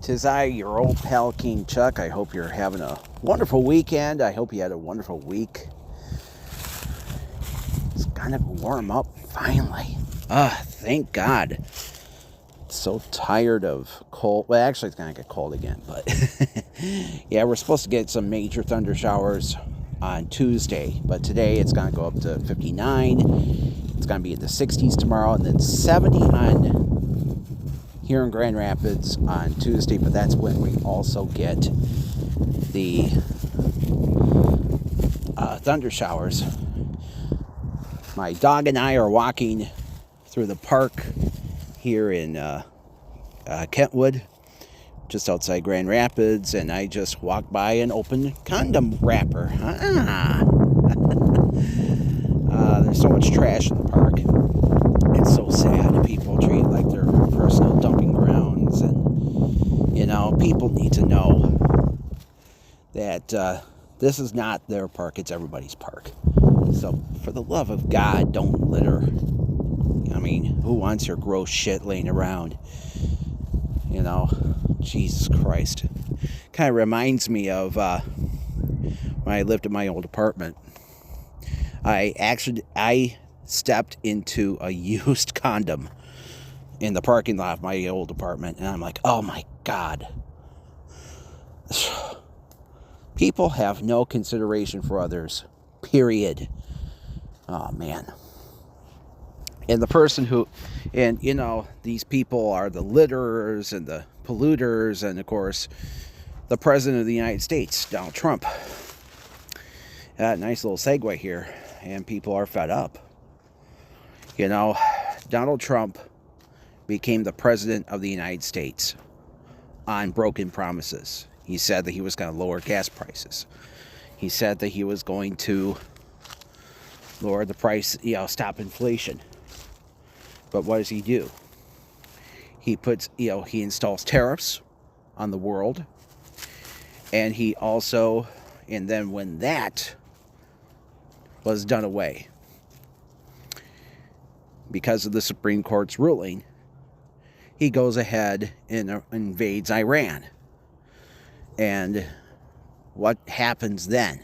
'Tis I, your old pal King Chuck. I hope you're having a wonderful weekend. I hope you had a wonderful week. It's gonna warm up finally. Thank God. So tired of cold. Well, actually, it's gonna get cold again, but yeah, we're supposed to get some major thunder showers on Tuesday, but today it's gonna go up to 59. It's gonna be in the 60s tomorrow, and then 70 here in Grand Rapids on Tuesday. But that's when we also get the thunder showers. My dog and I are walking through the park here in Kentwood, just outside Grand Rapids, and I just walked by an open condom wrapper. There's so much trash in the park. It's so sad. People treat it like they're personal dumping grounds, and people need to know that this is not their park, it's everybody's park. So for the love of God, don't litter. I mean, who wants your gross shit laying around? Jesus Christ. Kind of reminds me of when I lived in my old apartment. I stepped into a used condom in the parking lot of my old apartment, and I'm like, oh my God. People have no consideration for others, period. Oh, man. And the person who, these people are the litterers and the polluters, and of course, the President of the United States, Donald Trump. Nice little segue here, and people are fed up. Donald Trump became the President of the United States on broken promises. He said that he was going to lower gas prices. He said that he was going to lower the price, stop inflation. But what does he do? He he installs tariffs on the world. And he also, and then when that was done away, because of the Supreme Court's ruling, he goes ahead and invades Iran. And what happens then?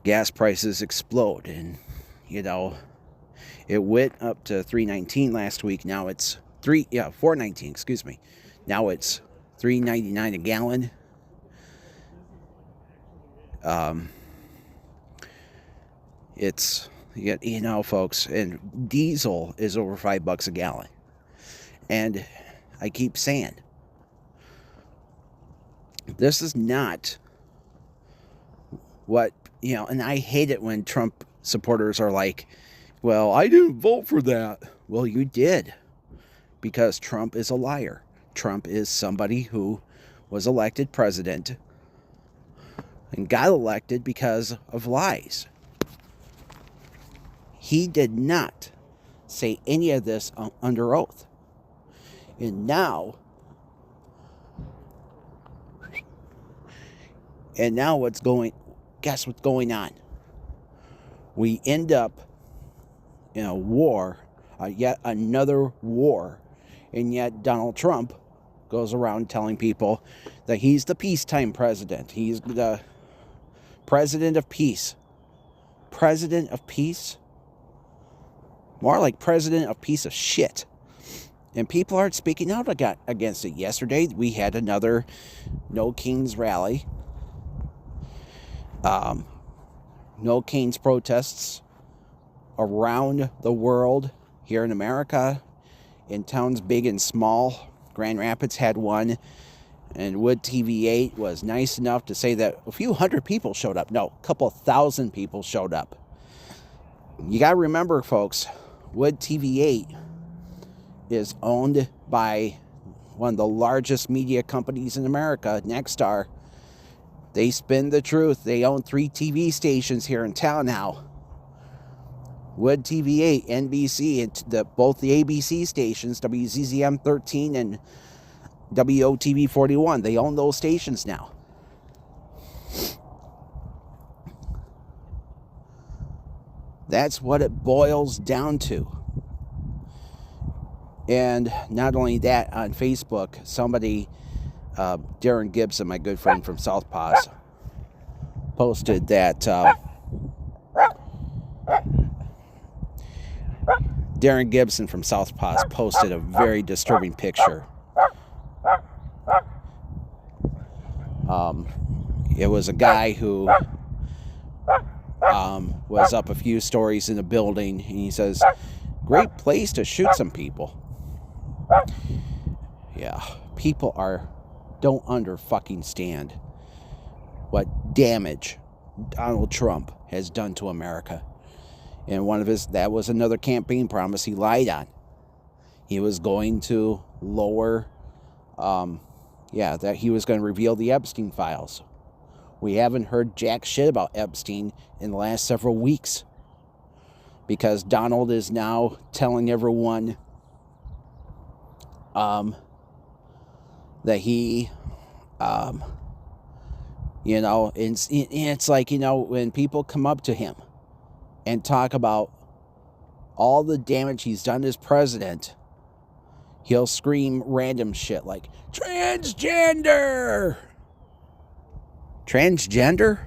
Gas prices explode, and it went up to $3.19 last week. Now it's $4.19. Excuse me. Now it's $3.99 a gallon. It's folks, and diesel is over $5 a gallon. And I keep saying, this is not what and I hate it when Trump supporters are like, well, I didn't vote for that. Well, you did, because Trump is a liar. Trump is somebody who was elected president and got elected because of lies. He did not say any of this under oath. And now guess what's going on? We end up in a war, yet another war, and yet Donald Trump goes around telling people that he's the peacetime president. He's the president of peace. President of peace? More like president of piece of shit. And people aren't speaking out against it. Yesterday, we had another No Kings rally. No Kings protests around the world, here in America, in towns big and small. Grand Rapids had one, and Wood TV8 was nice enough to say that a few hundred people showed up. No, a couple thousand people showed up. You got to remember, folks, Wood TV8 is owned by one of the largest media companies in America, Nexstar. They spin the truth. They own 3 TV stations here in town now. Wood TV8, NBC, and both the ABC stations, WZZM 13 and WOTV 41. They own those stations now. That's what it boils down to. And not only that, on Facebook, somebody, Darren Gibson, my good friend from South Paws, posted that Darren Gibson from South Paws posted a very disturbing picture. It was a guy who was up a few stories in a building, and he says, "Great place to shoot some people." Yeah, people don't fucking stand what damage Donald Trump has done to America. And that was another campaign promise he lied on. He was going to lower, that he was going to reveal the Epstein files. We haven't heard jack shit about Epstein in the last several weeks, because Donald is now telling everyone that he, it's like, when people come up to him and talk about all the damage he's done as president, he'll scream random shit like, transgender! Transgender?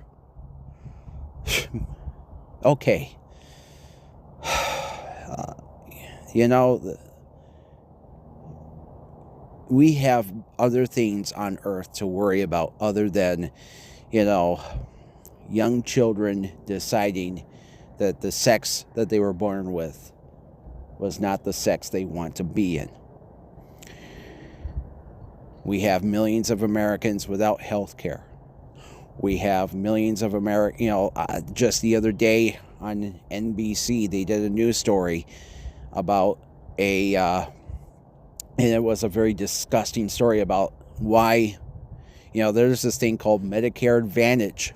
Okay. We have other things on earth to worry about other than, young children deciding that the sex that they were born with was not the sex they want to be in. We have millions of Americans without health care. We have millions of just the other day on NBC, they did a news story about and it was a very disgusting story about why, there's this thing called Medicare Advantage.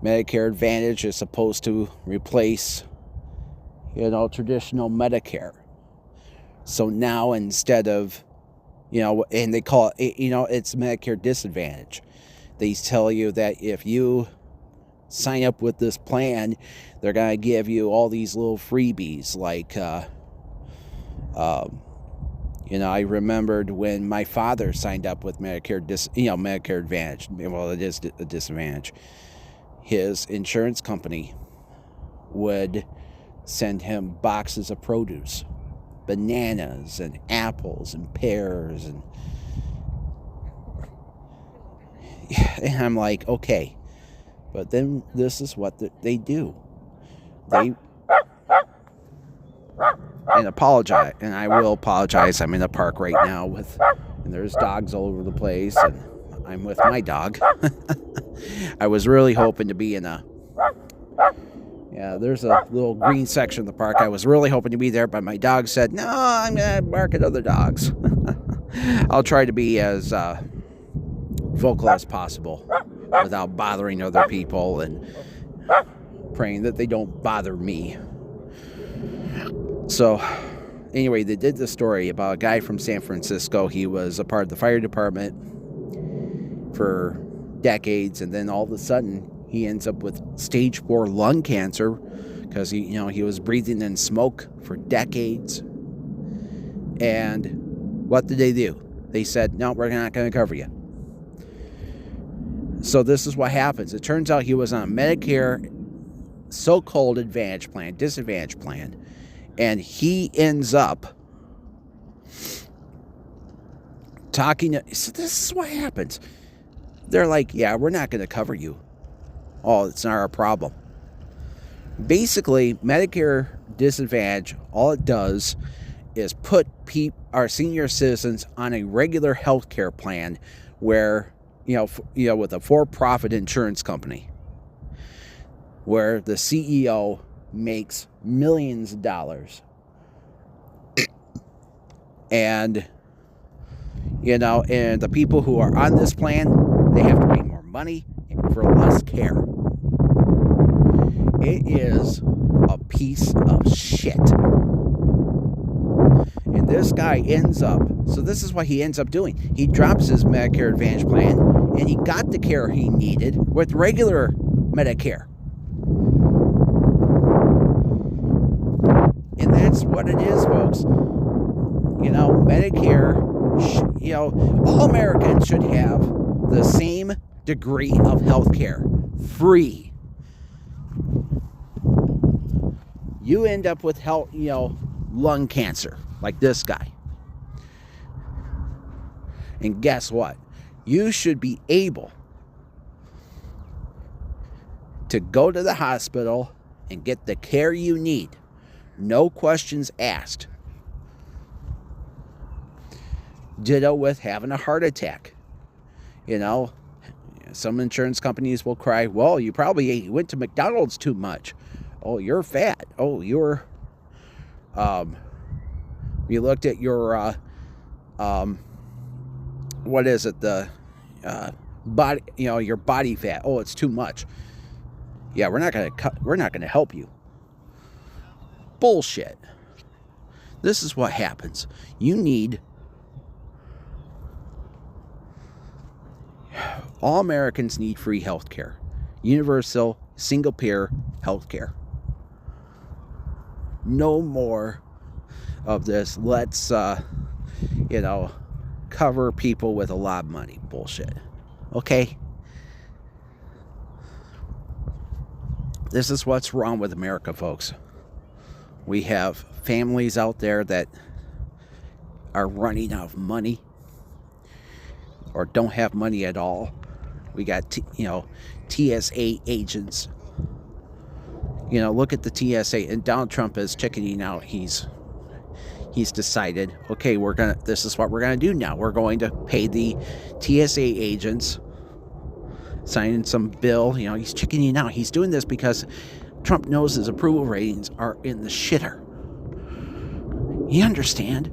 Medicare Advantage is supposed to replace, traditional Medicare. So now instead of, and they call it, it's Medicare Disadvantage. They tell you that if you sign up with this plan, they're going to give you all these little freebies. Like, I remembered when my father signed up with Medicare Advantage. Well, it is a disadvantage. His insurance company would send him boxes of produce, bananas and apples and pears, and I'm like, okay, but then this is what they do. And apologize, and I will apologize. I'm in a park right now and there's dogs all over the place, and I'm with my dog. I was really hoping to be in there's a little green section of the park. I was really hoping to be there, but my dog said, no, I'm going to bark at other dogs. I'll try to be as vocal as possible without bothering other people, and praying that they don't bother me. So, anyway, they did this story about a guy from San Francisco. He was a part of the fire department for decades, and then all of a sudden he ends up with stage 4 lung cancer because he was breathing in smoke for decades. And what did they do? They said, no, we're not going to cover you. So this is what happens. It turns out he was on a Medicare so-called disadvantage plan, and he ends up talking to, so this is what happens. They're like, yeah, we're not going to cover you. Oh, it's not our problem. Basically, Medicare disadvantage, all it does is put our senior citizens on a regular health care plan where, with a for-profit insurance company, where the CEO makes millions of dollars. And, and the people who are on this plan, they have to pay more money for less care. It is a piece of shit. And this guy ends up, so this is what he ends up doing. He drops his Medicare Advantage plan, and he got the care he needed with regular Medicare. And that's what it is, folks. Medicare, all Americans should have the same degree of health care. Free. You end up with lung cancer, like this guy. And guess what? You should be able to go to the hospital and get the care you need. No questions asked. Ditto with having a heart attack. Some insurance companies will cry, well, you probably went to McDonald's too much. Oh, you're fat. Oh, you're... you looked at your... what is it? The body, your body fat. Oh, it's too much. Yeah, we're not gonna help you. Bullshit. This is what happens. All Americans need free health care. Universal, single-payer health care. No more of this, let's, cover people with a lot of money bullshit. Okay? This is what's wrong with America, folks. We have families out there that are running out of money or don't have money at all. We got, TSA agents. Look at the TSA, and Donald Trump is chickening out. He's decided, okay, this is what we're gonna do now. We're going to pay the TSA agents, signing some bill. He's chickening out. He's doing this because Trump knows his approval ratings are in the shitter. You understand?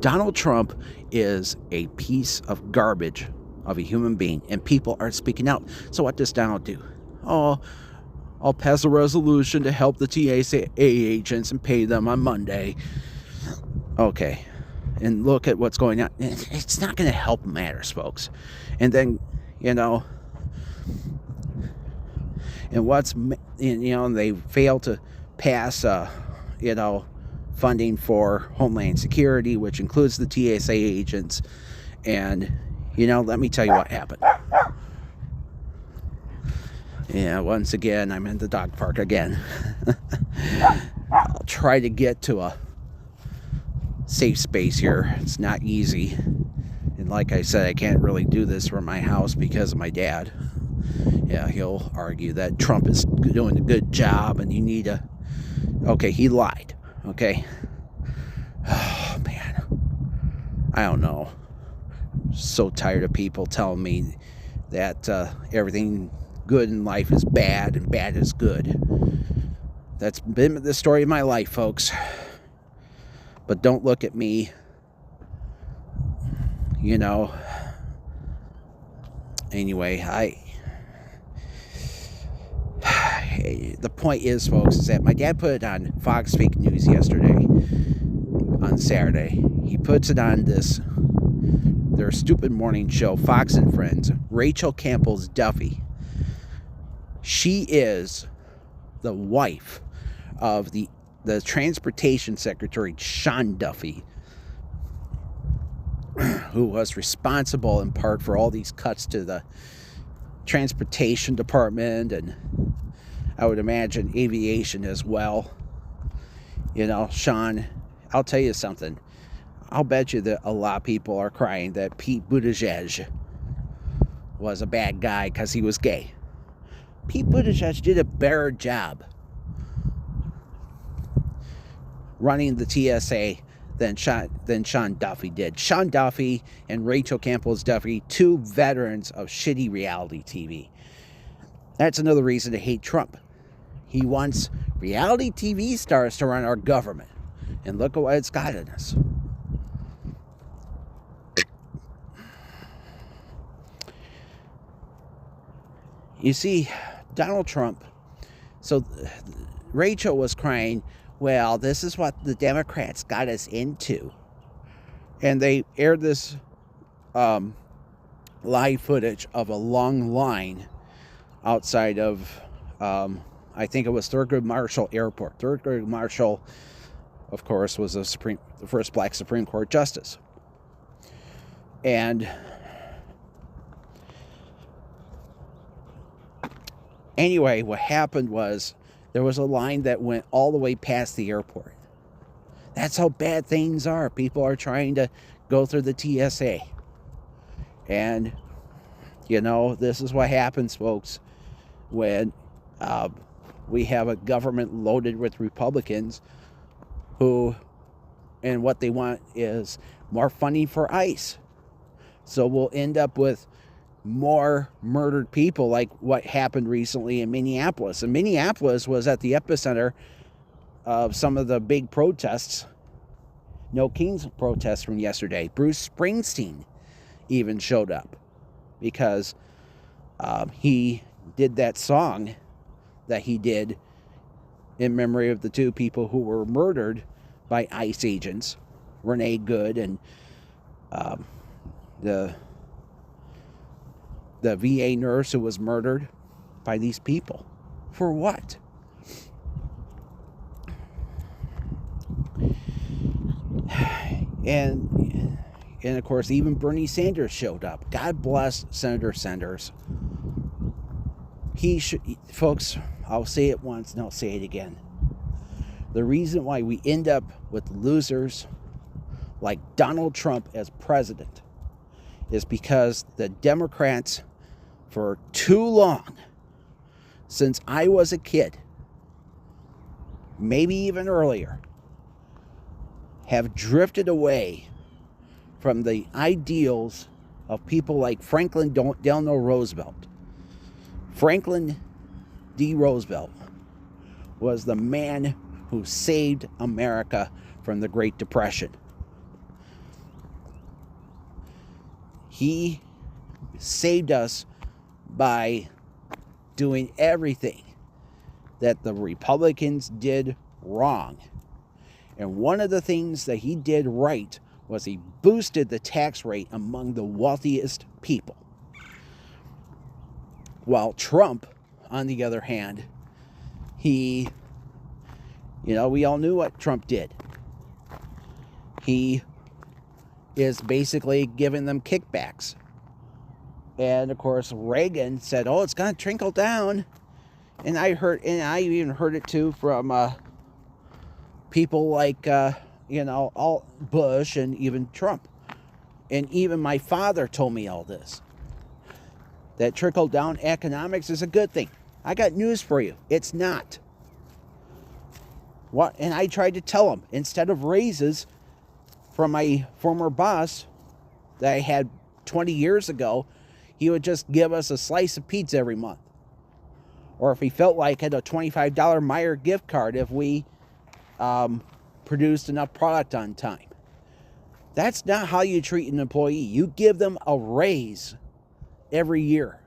Donald Trump is a piece of garbage of a human being, and people are speaking out. So what does Donald do? Oh, I'll pass a resolution to help the TSA agents and pay them on Monday. Okay. And look at what's going on. It's not going to help matters, folks. And then, and they fail to pass, funding for Homeland Security, which includes the TSA agents. And, let me tell you what happened. Yeah, once again, I'm in the dog park again. I'll try to get to a safe space here. It's not easy. And like I said, I can't really do this from my house because of my dad. Yeah, he'll argue that Trump is doing a good job and you need a... Okay, he lied. Okay? Oh, man. I don't know. I'm so tired of people telling me that everything good in life is bad and bad is good. That's been the story of my life, folks. But don't look at me, Anyway, the point is, folks, is that my dad put it on Fox Fake News yesterday, on Saturday. He puts it on their stupid morning show, Fox and Friends, Rachel Campbell's Duffy. She is the wife of the Transportation Secretary, Sean Duffy, who was responsible in part for all these cuts to the Transportation Department and I would imagine aviation as well. Sean, I'll tell you something. I'll bet you that a lot of people are crying that Pete Buttigieg was a bad guy because he was gay. Pete Buttigieg did a better job running the TSA than Sean Duffy did. Sean Duffy and Rachel Campbell's Duffy, two veterans of shitty reality TV. That's another reason to hate Trump. He wants reality TV stars to run our government. And look at what it's gotten us. You see, Donald Trump, so Rachel was crying, well, this is what the Democrats got us into. And they aired this live footage of a long line outside of, I think it was Thurgood Marshall Airport. Thurgood Marshall of course, was the first black Supreme Court justice. And anyway, what happened was there was a line that went all the way past the airport. That's how bad things are. People are trying to go through the TSA. And, this is what happens, folks, when we have a government loaded with Republicans who, and what they want is more funding for ICE. So we'll end up with more murdered people like what happened recently in Minneapolis. And Minneapolis was at the epicenter of some of the big protests. No Kings protests from yesterday. Bruce Springsteen even showed up because he did that song that he did in memory of the two people who were murdered by ICE agents, Renee Good and the VA nurse who was murdered by these people. For what? And of course, even Bernie Sanders showed up. God bless Senator Sanders. Folks, I'll say it once and I'll say it again. The reason why we end up with losers like Donald Trump as president is because the Democrats, for too long, since I was a kid, maybe even earlier, have drifted away from the ideals of people like Franklin Delano Roosevelt. Franklin D. Roosevelt was the man who saved America from the Great Depression. He saved us by doing everything that the Republicans did wrong. And one of the things that he did right was he boosted the tax rate among the wealthiest people. While Trump, on the other hand, we all knew what Trump did. He is basically giving them kickbacks. And of course, Reagan said, "Oh, it's going to trickle down." And I even heard it too from people like, all Bush and even Trump. And even my father told me all this. That trickle down economics is a good thing. I got news for you. It's not. What? And I tried to tell him, instead of raises from my former boss that I had 20 years ago, he would just give us a slice of pizza every month. Or if he felt like it, a $25 Meijer gift card if we produced enough product on time. That's not how you treat an employee. You give them a raise every year.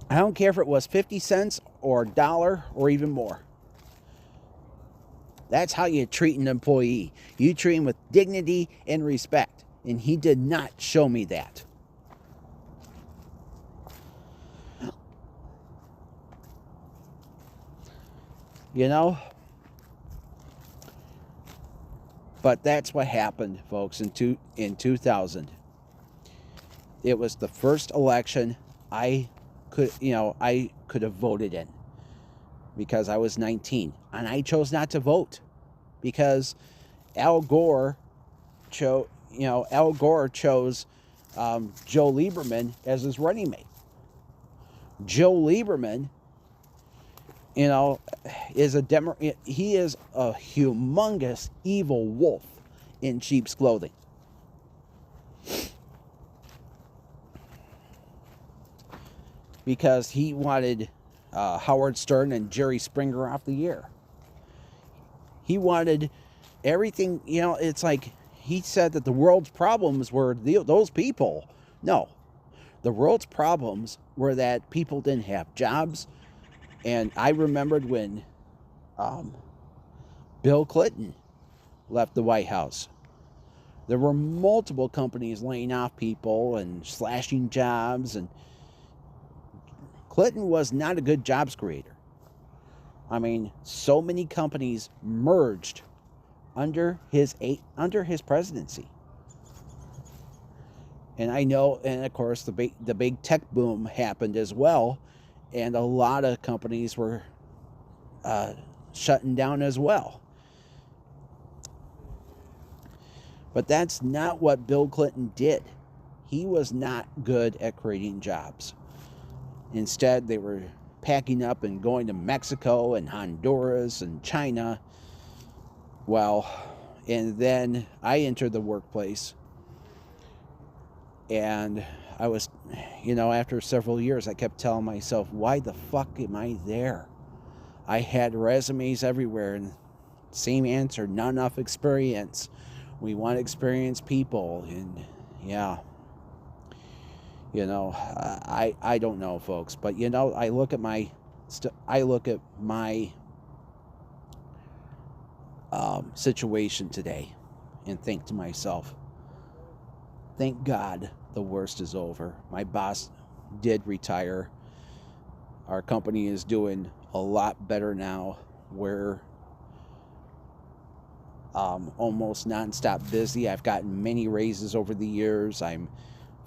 I don't care if it was 50 cents or a dollar or even more. That's how you treat an employee. You treat him with dignity and respect. And he did not show me that. But that's what happened, folks, in 2000. It was the first election I could have voted in because I was 19, and I chose not to vote because Al Gore chose Joe Lieberman as his running mate. Joe Lieberman, is he is a humongous evil wolf in sheep's clothing. Because he wanted Howard Stern and Jerry Springer off the air. He wanted everything, it's like he said that the world's problems were those people. No, the world's problems were that people didn't have jobs. And I remembered when Bill Clinton left the White House. There were multiple companies laying off people and slashing jobs, and Clinton was not a good jobs creator. I mean, so many companies merged under his presidency. And I know, and of course, the big tech boom happened as well, and a lot of companies were shutting down as well. But that's not what Bill Clinton did. He was not good at creating jobs. Instead, they were packing up and going to Mexico and Honduras and China. Well, and then I entered the workplace, and I was, after several years, I kept telling myself, why the fuck am I there? I had resumes everywhere, and same answer, not enough experience. We want experienced people, and yeah. I don't know, folks, but I look at my situation today and think to myself, thank God the worst is over. My boss did retire. Our company is doing a lot better now. We're almost nonstop busy. I've gotten many raises over the years. I'm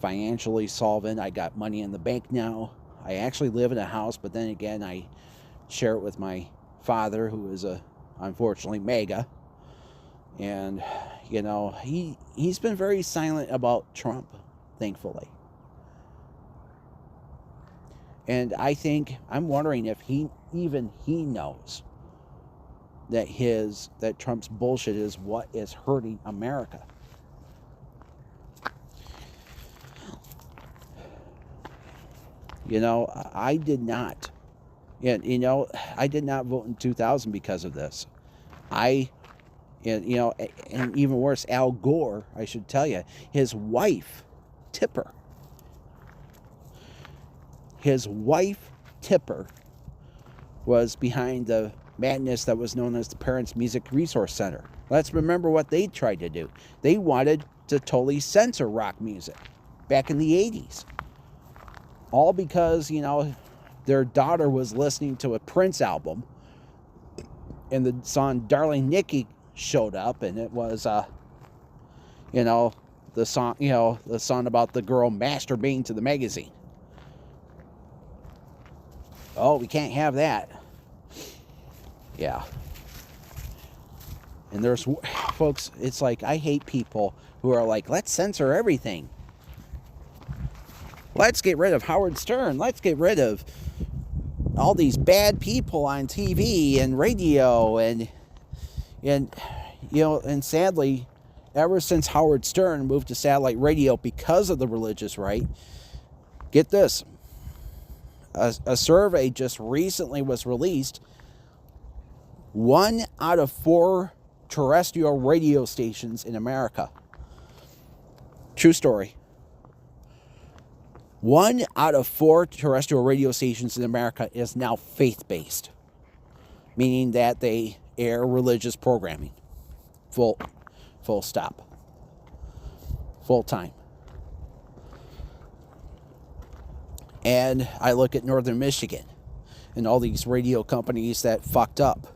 financially solvent. I got money in the bank now. I actually live in a house, but then again, I share it with my father, who is unfortunately MAGA. And, he's been very silent about Trump, thankfully. And I'm wondering if he knows that Trump's bullshit is what is hurting America. I did not. I did not vote in 2000 because of this. And even worse, Al Gore, I should tell you, his wife, Tipper, was behind the madness that was known as the Parents Music Resource Center. Let's remember what they tried to do. They wanted to totally censor rock music back in the 80s. All because, their daughter was listening to a Prince album, and the song Darling Nikki showed up, and it was, the song about the girl masturbating to the magazine. Oh, we can't have that. Yeah. And there's, folks, it's like, I hate people who are like, let's censor everything. Let's get rid of Howard Stern. Let's get rid of all these bad people on TV and radio. And sadly, ever since Howard Stern moved to satellite radio because of the religious right, get this, a survey just recently was released. 1 out of 4 terrestrial radio stations in America, true story, 1 out of 4 terrestrial radio stations in America is now faith-based, meaning that they air religious programming. Full stop. Full time. And I look at Northern Michigan and all these radio companies that fucked up.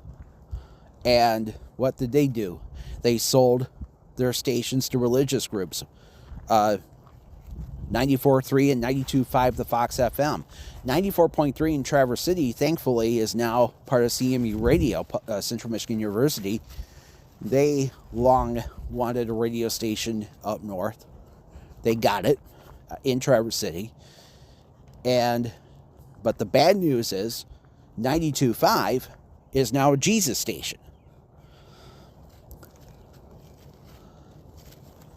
And what did they do? They sold their stations to religious groups. 94.3 and 92.5 the Fox FM. 94.3 in Traverse City, thankfully, is now part of CMU Radio, Central Michigan University. They long wanted a radio station up north. They got it in Traverse City. But the bad news is 92.5 is now a Jesus station.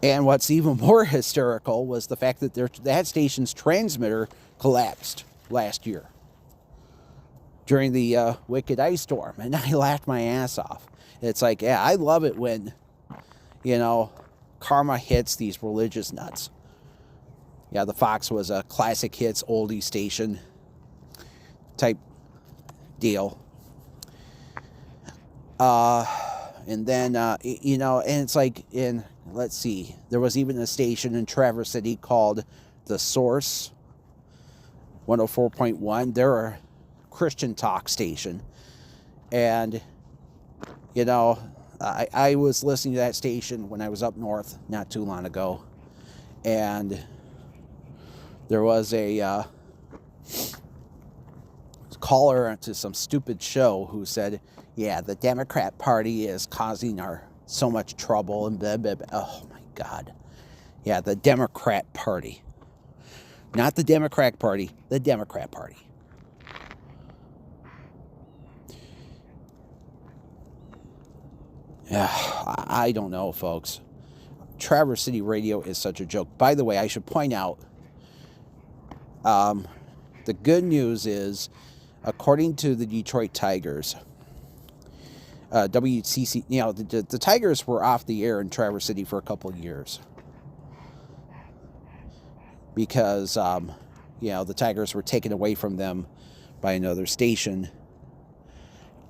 And what's even more hysterical was the fact that that station's transmitter collapsed last year during the wicked ice storm. And I laughed my ass off. It's like, yeah, I love it when, karma hits these religious nuts. Yeah, the Fox was a classic hits oldie station type deal. And then, and it's like let's see, there was even a station in Traverse City called The Source 104.1. They're a Christian talk station. And, you know, I was listening to that station when I was up north not too long ago. And there was a caller to some stupid show who said, yeah, the Democrat Party is causing so much trouble and blah, blah, blah. Oh, my God. Yeah, the Democrat Party. Not the Democratic Party, the Democrat Party. Yeah, I don't know, folks. Traverse City Radio is such a joke. By the way, I should point out, the good news is, according to the Detroit Tigers, WCC, you know, the Tigers were off the air in Traverse City for a couple of years because, you know, the Tigers were taken away from them by another station.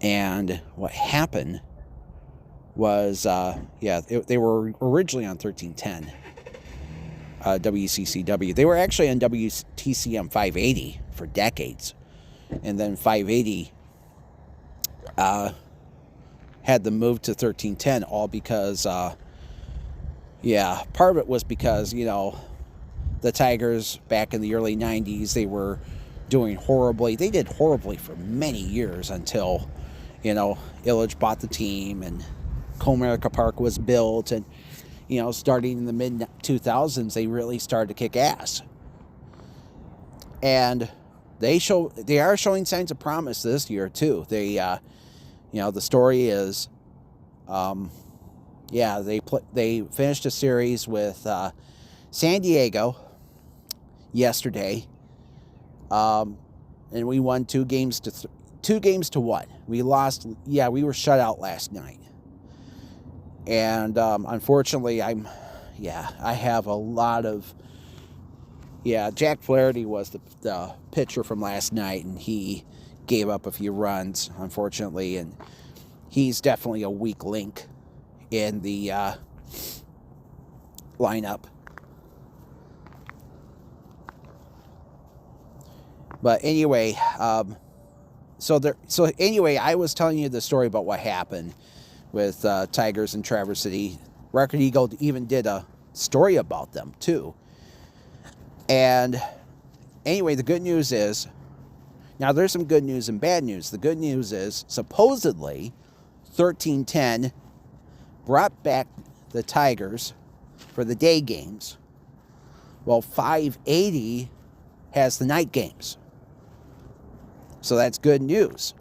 And what happened was, they were originally on 1310, WCCW. They were actually on WTCM 580 for decades. And then 580 had them move to 1310, all because, part of it was because, you know, the Tigers back in the early 90s, they were doing horribly. They did horribly for many years until, you know, Illich bought the team and Comerica Park was built. And, you know, starting in the mid-2000s, they really started to kick ass. And they are showing signs of promise this year, too. They, you know, the story is, they finished a series with San Diego yesterday, and we won 2 games to 1. We lost. Yeah, we were shut out last night, and unfortunately, I have a lot of. Yeah, Jack Flaherty was the pitcher from last night, and he gave up a few runs, unfortunately, and he's definitely a weak link in the lineup. But anyway, anyway, I was telling you the story about what happened with Tigers in Traverse City. Record Eagle even did a story about them, too. And anyway, the good news is, now there's some good news and bad news. The good news is, supposedly, 1310 brought back the Tigers for the day games, while 580 has the night games. So that's good news.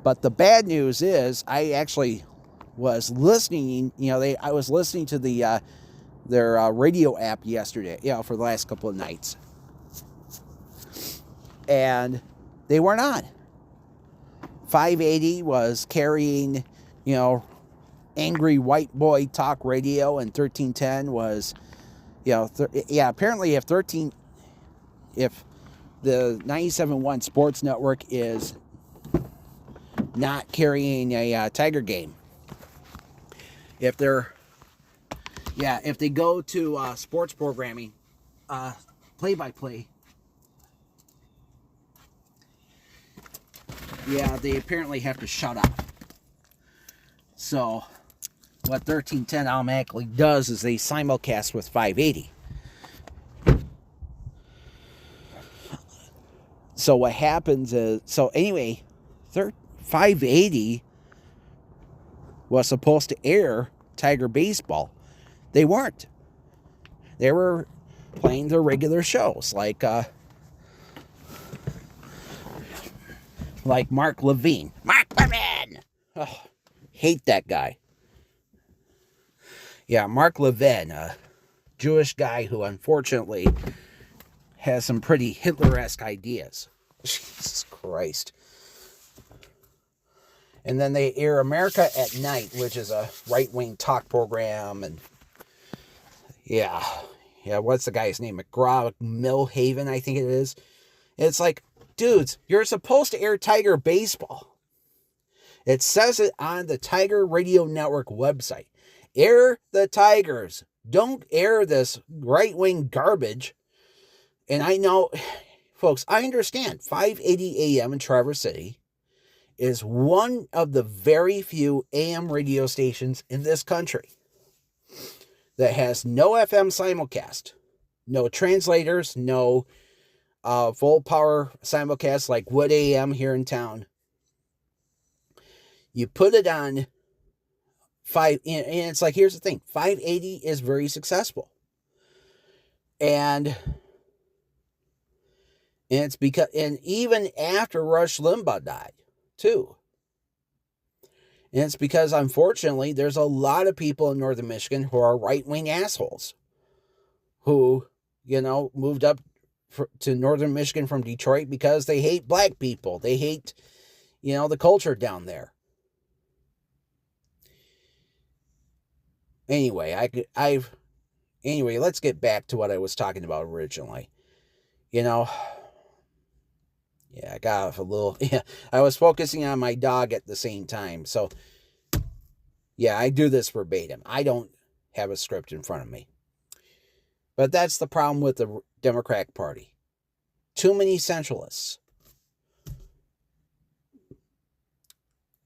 But the bad news is, I actually was listening, you know, I was listening to their radio app yesterday, for the last couple of nights. And they weren't on. 580 was carrying, you know, angry white boy talk radio, and 1310 was, you know, apparently if the 97.1 Sports Network is not carrying a Tiger game, if they go to sports programming, play-by-play, they apparently have to shut up. So what 1310 automatically does is they simulcast with 580. So what happens is, 580 was supposed to air Tiger baseball. They weren't. They were playing their regular shows, like Mark Levine. Mark Levine! Oh, hate that guy. Yeah, Mark Levin, a Jewish guy who unfortunately has some pretty Hitler-esque ideas. Jesus Christ. And then they air America at Night, which is a right-wing talk program. And what's the guy's name? McGraw-Milhaven, I think it is. It's like, dudes, you're supposed to air Tiger baseball. It says it on the Tiger Radio Network website. Air the Tigers. Don't air this right-wing garbage. And I know folks, I understand 580 AM in Traverse City is one of the very few AM radio stations in this country that has no FM simulcast, no translators, no full power simulcast like Wood AM here in town. You put it on 5, and it's like, here's the thing, 580 is very successful. And it's because, and even after Rush Limbaugh died, too. And it's because, unfortunately, there's a lot of people in northern Michigan who are right-wing assholes who, moved up to northern Michigan from Detroit because they hate black people. They hate, the culture down there. Anyway, anyway, let's get back to what I was talking about originally. Yeah, I got off a little, I was focusing on my dog at the same time. So, yeah, I do this verbatim. I don't have a script in front of me. But that's the problem with the Democratic Party. Too many centralists.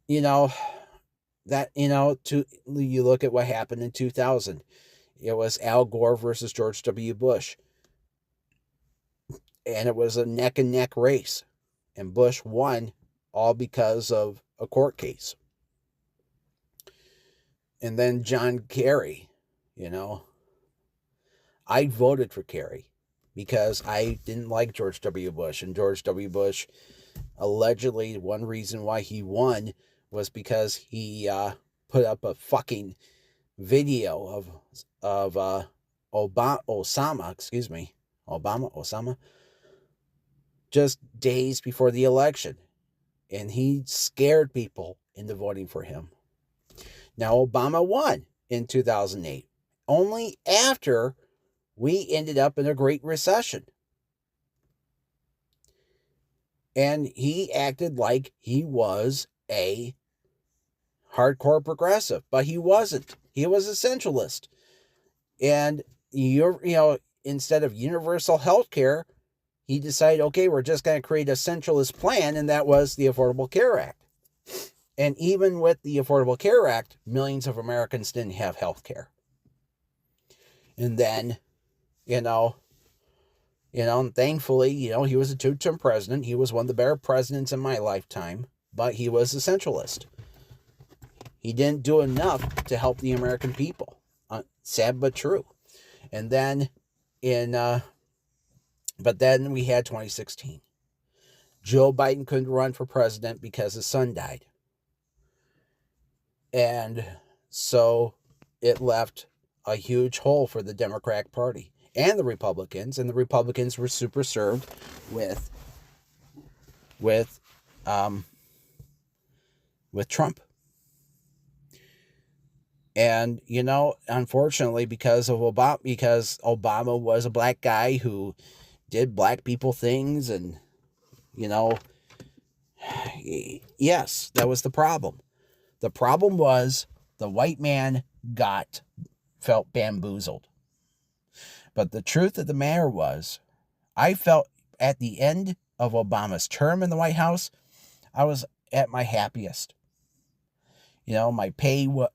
You look at what happened in 2000. It was Al Gore versus George W. Bush. And it was a neck and neck race. And Bush won all because of a court case. And then John Kerry, I voted for Kerry because I didn't like George W. Bush. And George W. Bush, allegedly, one reason why he won was because he put up a fucking video of Osama, just days before the election. And he scared people into voting for him. Now, Obama won in 2008, only after we ended up in a Great Recession. And he acted like he was a hardcore progressive, but he wasn't. He was a centralist. And, instead of universal health care, he decided, okay, we're just going to create a centralist plan, and that was the Affordable Care Act. And even with the Affordable Care Act, millions of Americans didn't have health care. And then, thankfully, he was a two-term president. He was one of the better presidents in my lifetime, but he was a centralist. He didn't do enough to help the American people. Sad but true. And then but then we had 2016. Joe Biden couldn't run for president because his son died. And so it left a huge hole for the Democratic Party and the Republicans. And the Republicans were super served with Trump. And, unfortunately, because Obama was a black guy who did black people things, and, yes, that was the problem. The problem was the white man felt bamboozled. But the truth of the matter was, I felt at the end of Obama's term in the White House, I was at my happiest. My pay, when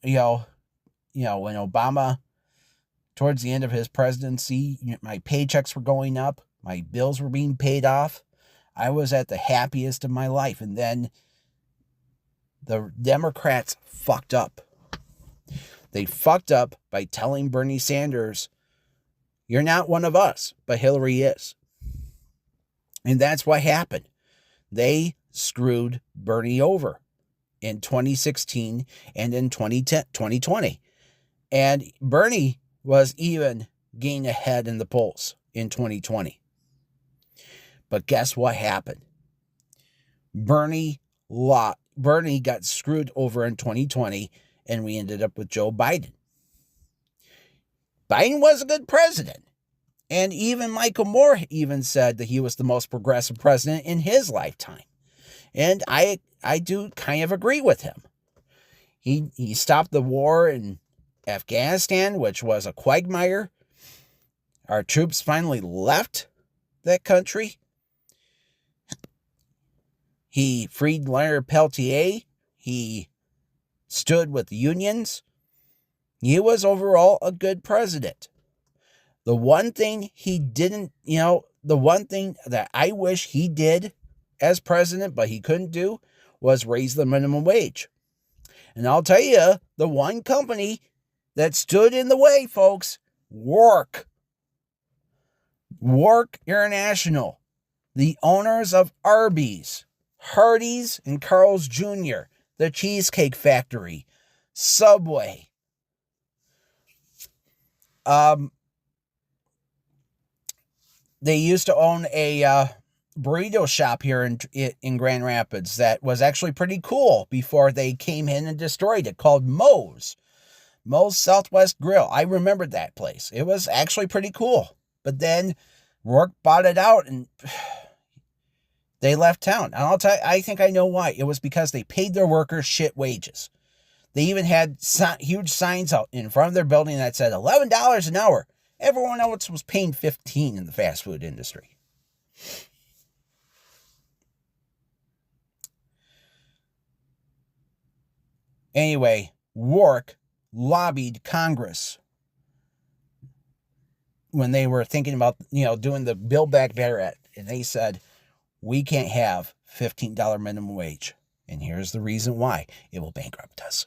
Obama, towards the end of his presidency, my paychecks were going up, my bills were being paid off. I was at the happiest of my life. And then the Democrats fucked up. They fucked up by telling Bernie Sanders, you're not one of us, but Hillary is. And that's what happened. They screwed Bernie over in 2016 and in 2020. And Bernie was even getting ahead in the polls in 2020. But guess what happened? Bernie got screwed over in 2020, and we ended up with Joe Biden. Biden was a good president. And even Michael Moore even said that he was the most progressive president in his lifetime. And I do kind of agree with him. He stopped the war in Afghanistan, which was a quagmire. Our troops finally left that country. He freed Leonard Peltier. He stood with the unions. He was overall a good president. The one thing he didn't, the one thing that I wish he did as president, but he couldn't do, was raise the minimum wage. And I'll tell you, the one company that stood in the way, folks, Work International, the owners of Arby's, Hardee's, and Carl's Jr., the Cheesecake Factory, Subway. They used to own a burrito shop here in Grand Rapids that was actually pretty cool before they came in and destroyed it, called Moe's Southwest Grill. I remembered that place. It was actually pretty cool. But then Rourke bought it out and they left town. And I'll tell you, I think I know why. It was because they paid their workers shit wages. They even had huge signs out in front of their building that said $11 an hour. Everyone else was paying $15 in the fast food industry. Anyway, Rourke lobbied Congress when they were thinking about, doing the Build Back Better Act. And they said, we can't have $15 minimum wage. And here's the reason why. It will bankrupt us.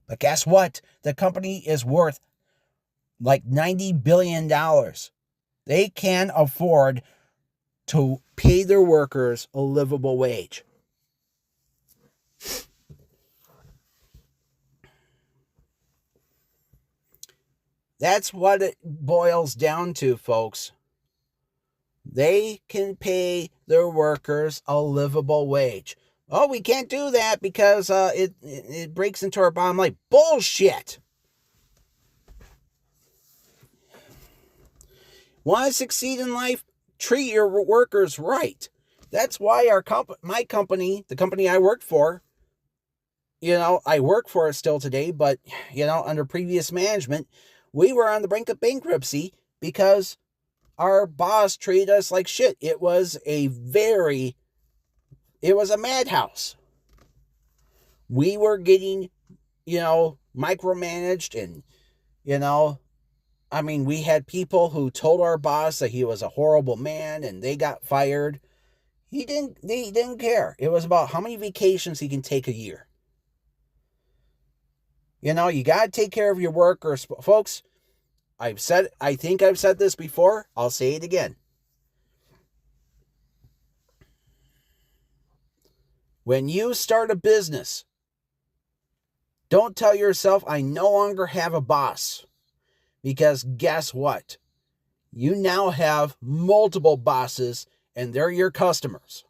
But guess what? The company is worth like $90 billion. They can afford to pay their workers a livable wage. That's what it boils down to, folks. They can pay their workers a livable wage. Oh, we can't do that because it breaks into our bottom line. Bullshit. Want to succeed in life? Treat your workers right. That's why my company, the company I worked for, I work for it still today, but, under previous management, we were on the brink of bankruptcy because our boss treated us like shit. It was a madhouse. We were getting, micromanaged and, we had people who told our boss that he was a horrible man and they got fired. He didn't care. It was about how many vacations he can take a year. You got to take care of your workers. Folks, I think I've said this before. I'll say it again. When you start a business, don't tell yourself, I no longer have a boss. Because guess what? You now have multiple bosses and they're your customers.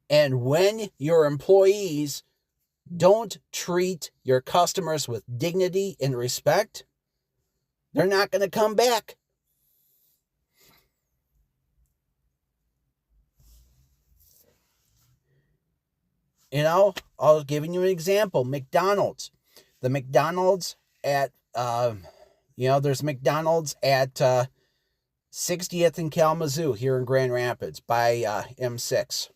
And when your employees don't treat your customers with dignity and respect, they're not going to come back. I'll give you an example. McDonald's. The McDonald's at, there's McDonald's at 60th and Kalamazoo here in Grand Rapids by M6.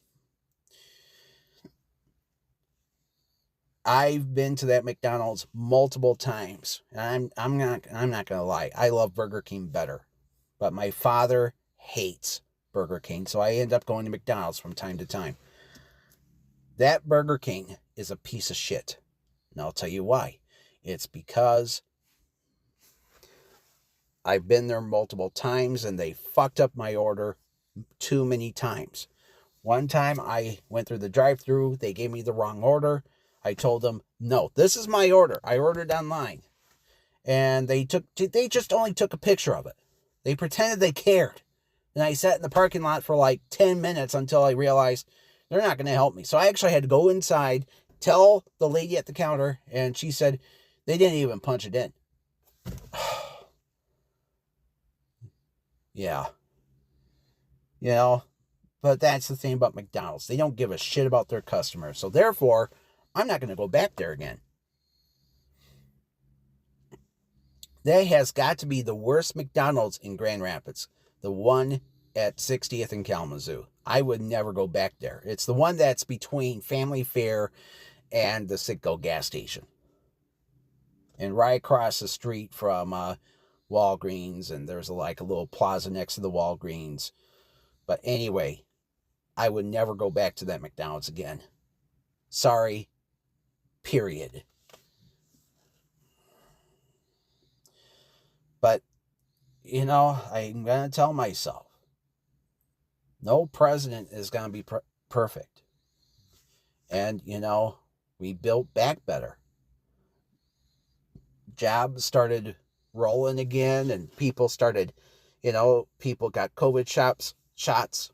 I've been to that McDonald's multiple times. And I'm not going to lie. I love Burger King better. But my father hates Burger King, so I end up going to McDonald's from time to time. That Burger King is a piece of shit. And I'll tell you why. It's because I've been there multiple times and they fucked up my order too many times. One time I went through the drive-thru. They gave me the wrong order. I told them, no, this is my order. I ordered online. And they just only took a picture of it. They pretended they cared. And I sat in the parking lot for like 10 minutes until I realized they're not going to help me. So I actually had to go inside, tell the lady at the counter, and she said they didn't even punch it in. Yeah. But that's the thing about McDonald's. They don't give a shit about their customers. So therefore, I'm not going to go back there again. That has got to be the worst McDonald's in Grand Rapids. The one at 60th and Kalamazoo. I would never go back there. It's the one that's between Family Fare and the Citgo gas station. And right across the street from Walgreens, and there's like a little plaza next to the Walgreens. But anyway, I would never go back to that McDonald's again. Sorry, period. But, I'm going to tell myself, no president is going to be perfect. And, we built back better. Jobs started rolling again, and people started, people got COVID shots.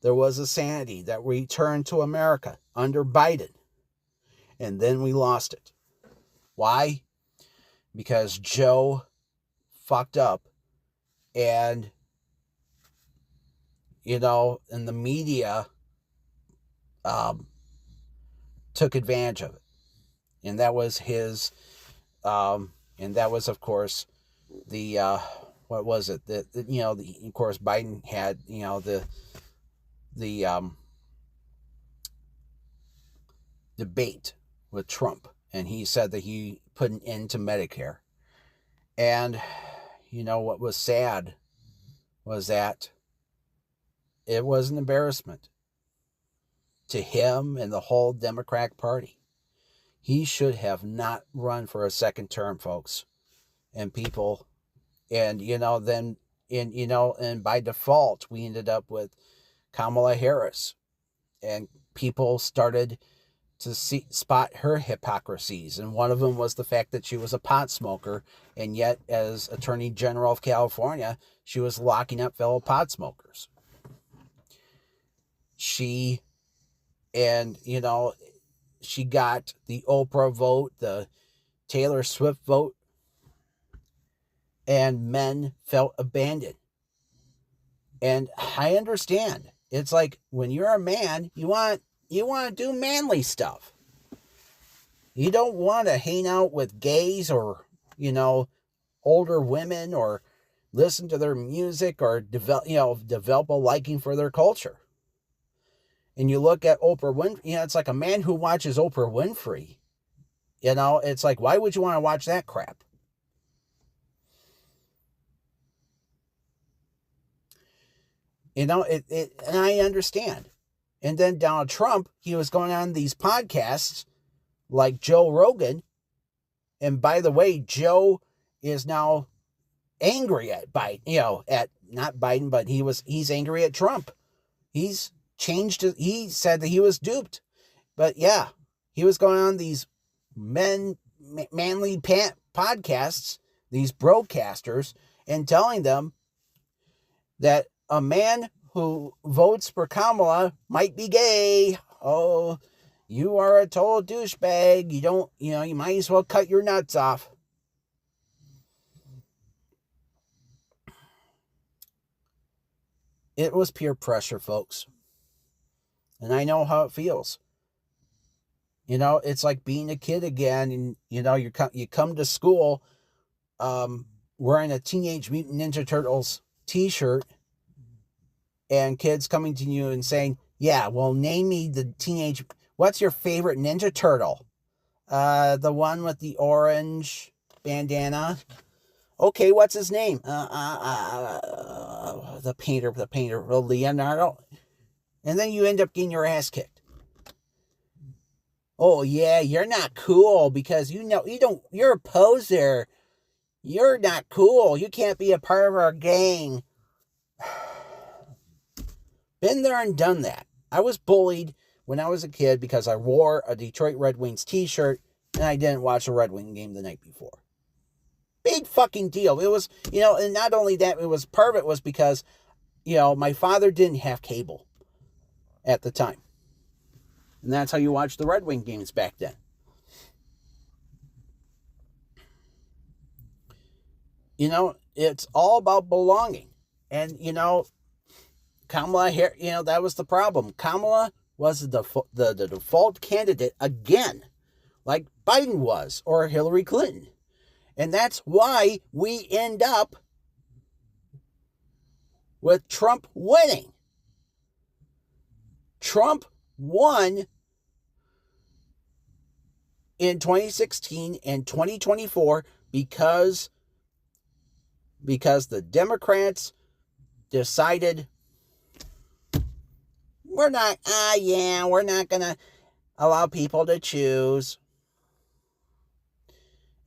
There was a sanity that returned to America under Biden. And then we lost it. Why? Because Joe fucked up, and, and the media took advantage of it. And that was his, and that was, of course, the, what was it? Of course, Biden had, the debate with Trump, and he said that he put an end to Medicare. And, what was sad was that it was an embarrassment to him and the whole Democratic Party. He should have not run for a second term, folks. And people, and, and by default, we ended up with Kamala Harris. And people started to spot her hypocrisies. And one of them was the fact that she was a pot smoker. And yet, as Attorney General of California, she was locking up fellow pot smokers. She got the Oprah vote, the Taylor Swift vote, and men felt abandoned. And I understand. It's like when you're a man, you want to do manly stuff. You don't want to hang out with gays or, older women, or listen to their music, or develop a liking for their culture. And you look at Oprah Winfrey, it's like a man who watches Oprah Winfrey. It's like, why would you want to watch that crap? And I understand. And then Donald Trump, he was going on these podcasts like Joe Rogan. And by the way, Joe is now angry at Biden, not Biden, but he's angry at Trump. He's changed. He said that he was duped. But yeah, he was going on these manly podcasts, these broadcasters, and telling them that a man who votes for Kamala might be gay. Oh, you are a total douchebag. You might as well cut your nuts off. It was peer pressure, folks. And I know how it feels. It's like being a kid again, and, you come to school wearing a Teenage Mutant Ninja Turtles t-shirt, and kids coming to you and saying, yeah, well, name me what's your favorite Ninja Turtle? The one with the orange bandana. Okay, what's his name? The painter, Leonardo. And then you end up getting your ass kicked. Oh yeah, you're not cool because you're a poser. You're not cool. You can't be a part of our gang. Been there and done that. I was bullied when I was a kid because I wore a Detroit Red Wings t-shirt and I didn't watch a Red Wing game the night before. Big fucking deal. It was, and not only that, part of it was because, my father didn't have cable at the time. And that's how you watched the Red Wing games back then. It's all about belonging. And, Kamala Harris, that was the problem. Kamala was the default candidate again, like Biden was, or Hillary Clinton. And that's why we end up with Trump winning. Trump won in 2016 and 2024 because the Democrats decided we're not going to allow people to choose.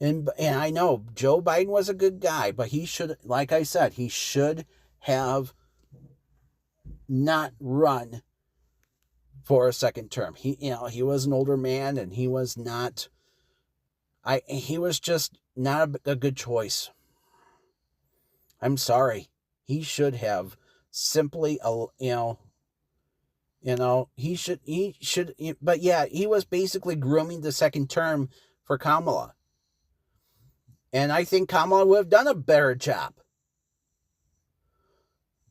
And I know Joe Biden was a good guy, but he should, like I said, he should have not run for a second term. He was an older man, and he was just not a good choice. I'm sorry. He should have simply, but yeah, he was basically grooming the second term for Kamala. And I think Kamala would have done a better job.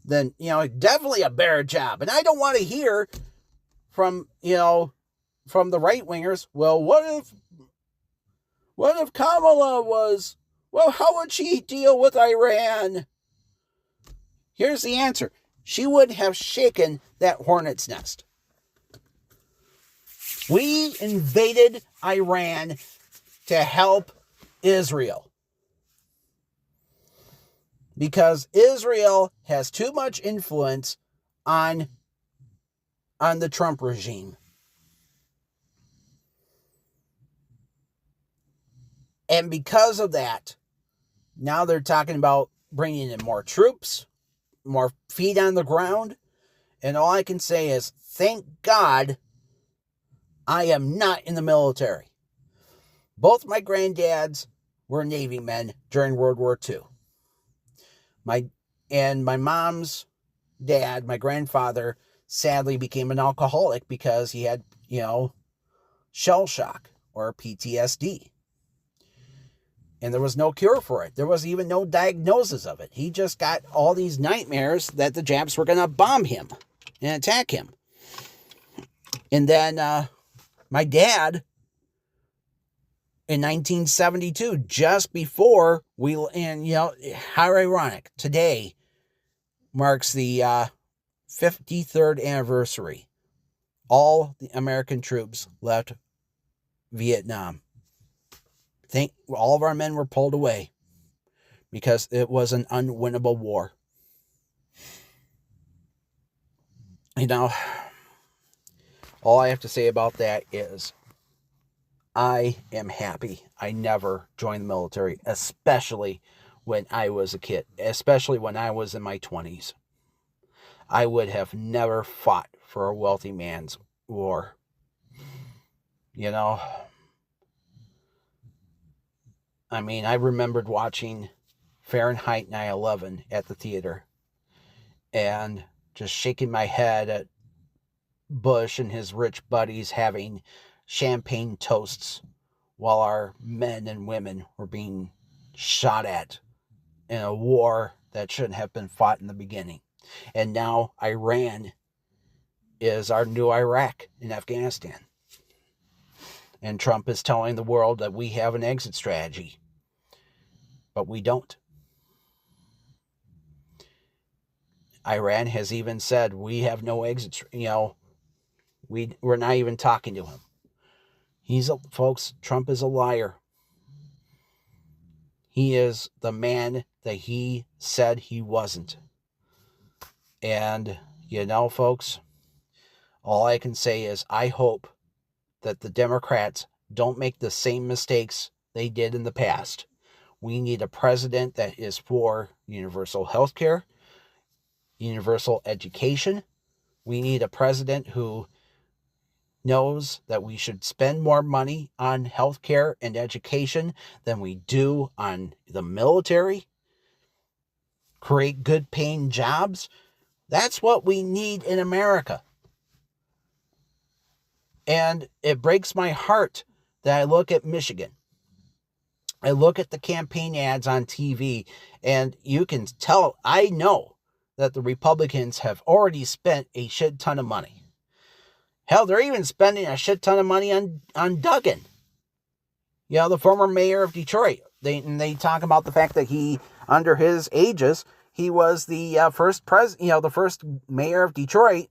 Definitely a better job. And I don't want to hear from the right wingers, well, what if Kamala was, well, how would she deal with Iran? Here's the answer. She wouldn't have shaken that hornet's nest. We invaded Iran to help Israel. Because Israel has too much influence on the Trump regime. And because of that, now they're talking about bringing in more troops, more feet on the ground. And all I can say is, thank God I am not in the military. Both my granddads were Navy men during World War II. My mom's dad, my grandfather, sadly became an alcoholic because he had, shell shock or PTSD. And there was no cure for it. There was even no diagnosis of it. He just got all these nightmares that the Japs were going to bomb him and attack him. And then my dad, in 1972, just before how ironic, today marks the 53rd anniversary. All the American troops left Vietnam. All of our men were pulled away because it was an unwinnable war. All I have to say about that is I am happy I never joined the military, especially when I was a kid, especially when I was in my 20s. I would have never fought for a wealthy man's war. I remembered watching Fahrenheit 9/11 at the theater and just shaking my head at Bush and his rich buddies having champagne toasts while our men and women were being shot at in a war that shouldn't have been fought in the beginning. And now Iran is our new Iraq in Afghanistan. And Trump is telling the world that we have an exit strategy. But we don't. Iran has even said we have no exit. We're not even talking to him. Folks, Trump is a liar. He is the man that he said he wasn't. And, folks, all I can say is I hope that the Democrats don't make the same mistakes they did in the past. We need a president that is for universal health care, universal education. We need a president who knows that we should spend more money on health care and education than we do on the military. Create good paying jobs. That's what we need in America. And it breaks my heart that I look at Michigan. I look at the campaign ads on TV, and you can tell, I know that the Republicans have already spent a shit ton of money. Hell, they're even spending a shit ton of money on Duggan. The former mayor of Detroit. They talk about the fact that he, under his aegis, he was the the first mayor of Detroit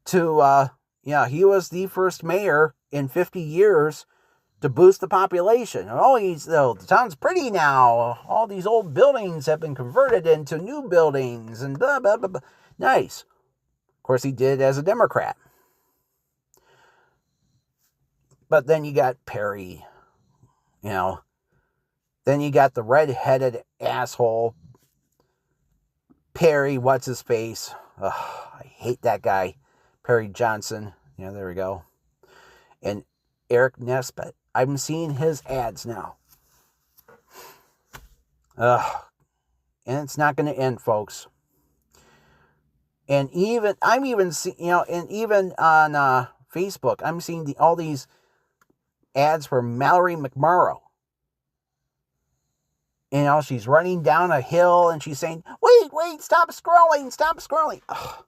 to, he was the first mayor in 50 years to boost the population. Oh, the town's pretty now. All these old buildings have been converted into new buildings and blah, blah, blah, blah. Nice. Of course, he did it as a Democrat. But then you got Perry, Then you got the red-headed asshole, Perry, what's his face? Ugh, I hate that guy. Perry Johnson. Yeah, there we go. And Eric Nesbitt. I'm seeing his ads now. Ugh. And it's not going to end, folks. And even on Facebook, I'm seeing all these ads for Mallory McMorrow. She's running down a hill and she's saying, wait, stop scrolling. Ugh.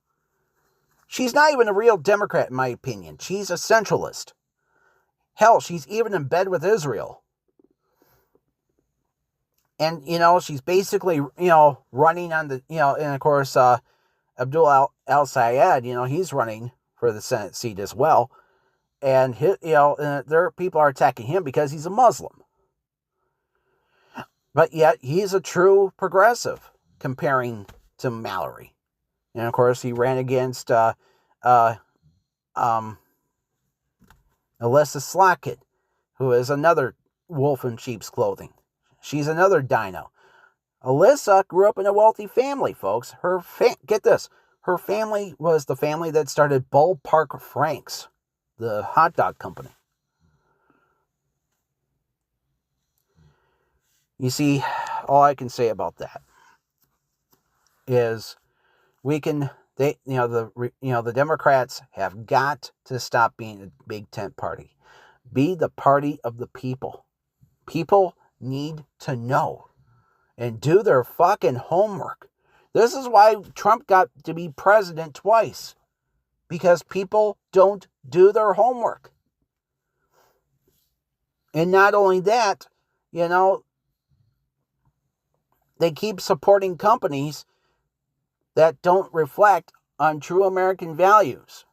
She's not even a real Democrat, in my opinion. She's a centralist. Hell, she's even in bed with Israel. And, she's basically, running on the, and of course, Abdul al-Sayed, he's running for the Senate seat as well. And, their people are attacking him because he's a Muslim. But yet, he's a true progressive comparing to Mallory. And, of course, he ran against Alyssa Slockett, who is another wolf in sheep's clothing. She's another dino. Alyssa grew up in a wealthy family, folks. Get this. Her family was the family that started Ballpark Franks, the hot dog company. You see, all I can say about that is the Democrats have got to stop being a big tent party. Be the party of the people. People need to know and do their fucking homework. This is why Trump got to be president twice. Because people don't do their homework. And not only that, they keep supporting companies that don't reflect on true American values.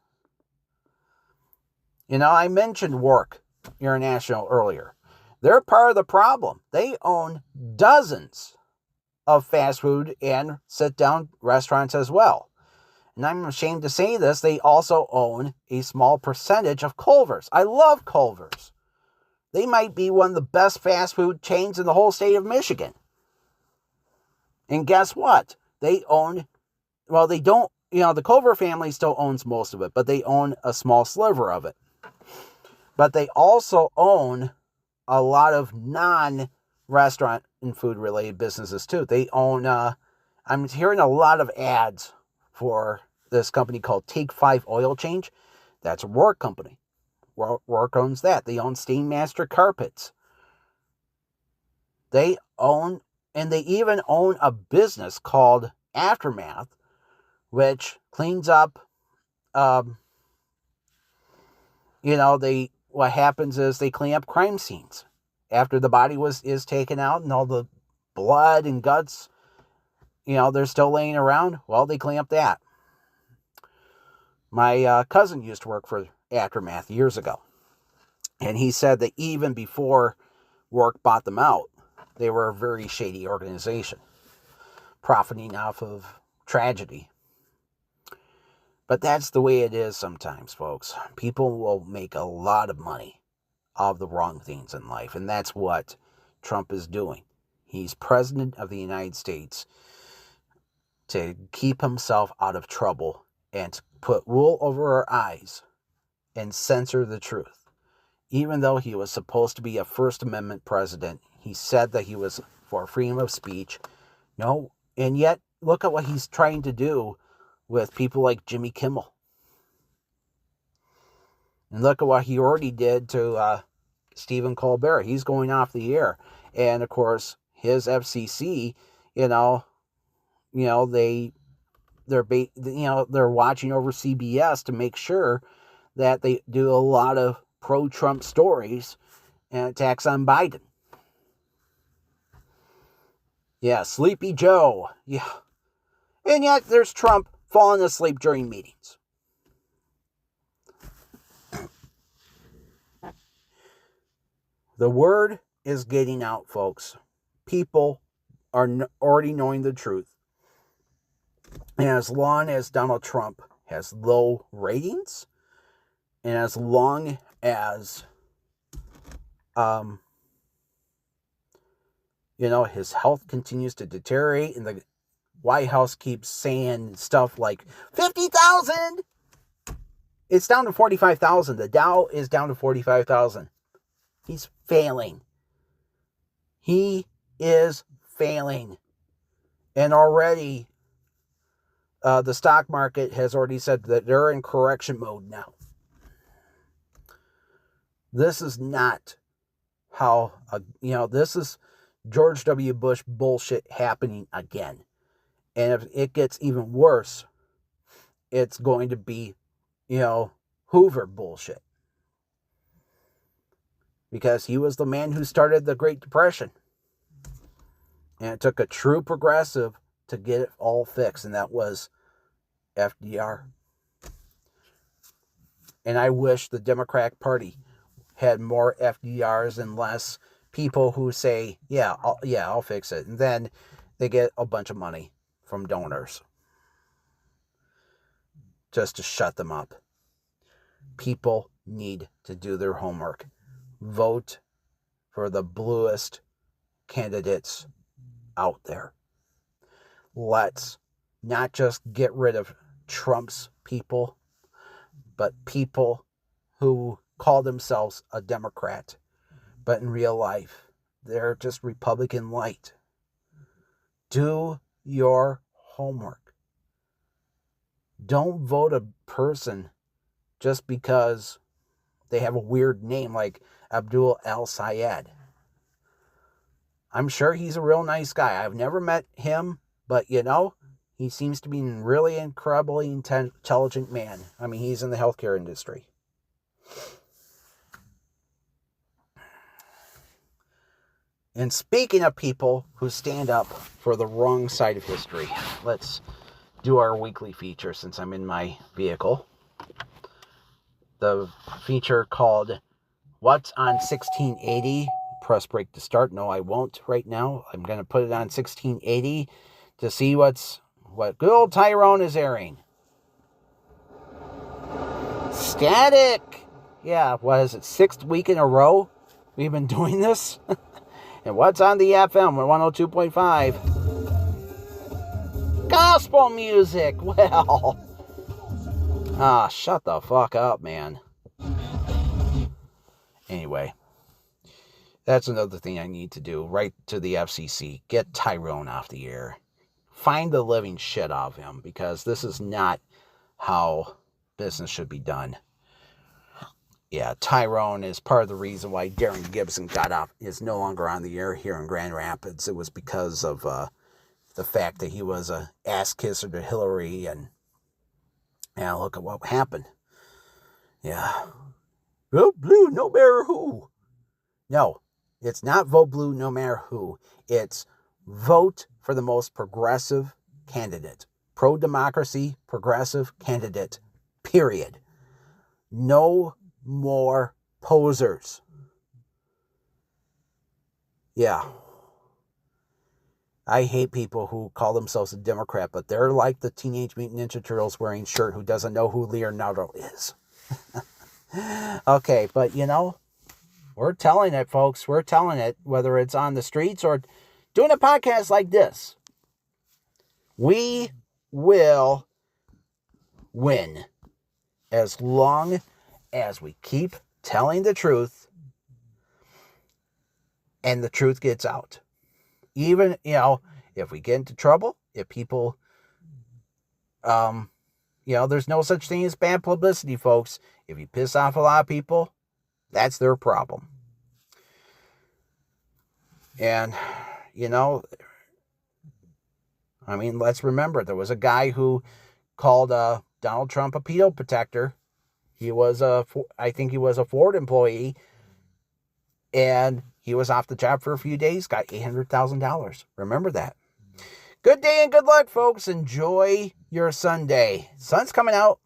I mentioned Work International earlier. They're part of the problem. They own dozens of fast food and sit-down restaurants as well. And I'm ashamed to say this, they also own a small percentage of Culver's. I love Culver's. They might be one of the best fast food chains in the whole state of Michigan. And guess what? They don't, the Culver family still owns most of it, but they own a small sliver of it. But they also own a lot of non-restaurant and food-related businesses too. They own, I'm hearing a lot of ads for this company called Take 5 Oil Change. That's a Rourke company. Rourke owns that. They own Stainmaster Carpets. They even own a business called Aftermath, which cleans up, what happens is they clean up crime scenes. After the body is taken out and all the blood and guts, they're still laying around. Well, they clean up that. My cousin used to work for Aftermath years ago. And he said that even before Rourke bought them out, they were a very shady organization, profiting off of tragedy. But that's the way it is sometimes, folks. People will make a lot of money off the wrong things in life. And that's what Trump is doing. He's president of the United States to keep himself out of trouble and to put wool over our eyes and censor the truth. Even though he was supposed to be a First Amendment president, he said that he was for freedom of speech. No, and yet look at what he's trying to do with people like Jimmy Kimmel. And look at what he already did to Stephen Colbert. He's going off the air. And of course, his FCC, they're watching over CBS to make sure that they do a lot of pro-Trump stories and attacks on Biden. Yeah, Sleepy Joe. Yeah. And yet there's Trump falling asleep during meetings. The word is getting out, folks. People are already knowing the truth. And as long as Donald Trump has low ratings, and as long as, his health continues to deteriorate, and the White House keeps saying stuff like 50,000, it's down to 45,000. The Dow is down to 45,000. He's failing. He is failing. And already, the stock market has already said that they're in correction mode now. This is not how, this is George W. Bush bullshit happening again. And if it gets even worse, it's going to be, Hoover bullshit. Because he was the man who started the Great Depression. And it took a true progressive to get it all fixed, and that was FDR. And I wish the Democratic Party had more FDRs and less people who say, I'll fix it. And then they get a bunch of money from donors just to shut them up. People need to do their homework. Vote for the bluest candidates out there. Let's not just get rid of Trump's people, but people who call themselves a Democrat, but in real life, they're just Republican light. Do your homework. Don't vote a person just because they have a weird name like Abdul al-Sayed. I'm sure he's a real nice guy. I've never met him, but he seems to be a really incredibly intelligent man. I mean, he's in the healthcare industry. And speaking of people who stand up for the wrong side of history, let's do our weekly feature since I'm in my vehicle. The feature called What's on 1680? Press break to start. No, I won't right now. I'm going to put it on 1680 to see what good old Tyrone is airing. Static! Yeah, what is it, 6th week in a row we've been doing this? And what's on the FM 102.5? Gospel music! Well... shut the fuck up, man. Anyway, that's another thing I need to do. Write to the FCC. Get Tyrone off the air. Find the living shit out of him, because this is not how business should be done. Yeah, Tyrone is part of the reason why Darren Gibson is no longer on the air here in Grand Rapids. It was because of the fact that he was a ass kisser to Hillary, and look at what happened. Yeah. Vote blue no matter who. No, it's not vote blue no matter who. It's vote for the most progressive candidate. Pro-democracy, progressive candidate. Period. No more posers. Yeah. I hate people who call themselves a Democrat, but they're like the Teenage Mutant Ninja Turtles wearing shirt who doesn't know who Leonardo is. Okay, but we're telling it, folks. We're telling it, whether it's on the streets or doing a podcast like this. We will win as long as we keep telling the truth and the truth gets out. Even, if we get into trouble, if people, there's no such thing as bad publicity, folks. If you piss off a lot of people, that's their problem. And, let's remember, there was a guy who called Donald Trump a pedo protector. I think he was a Ford employee. And he was off the job for a few days, got $800,000. Remember that. Good day and good luck, folks. Enjoy your Sunday. Sun's coming out.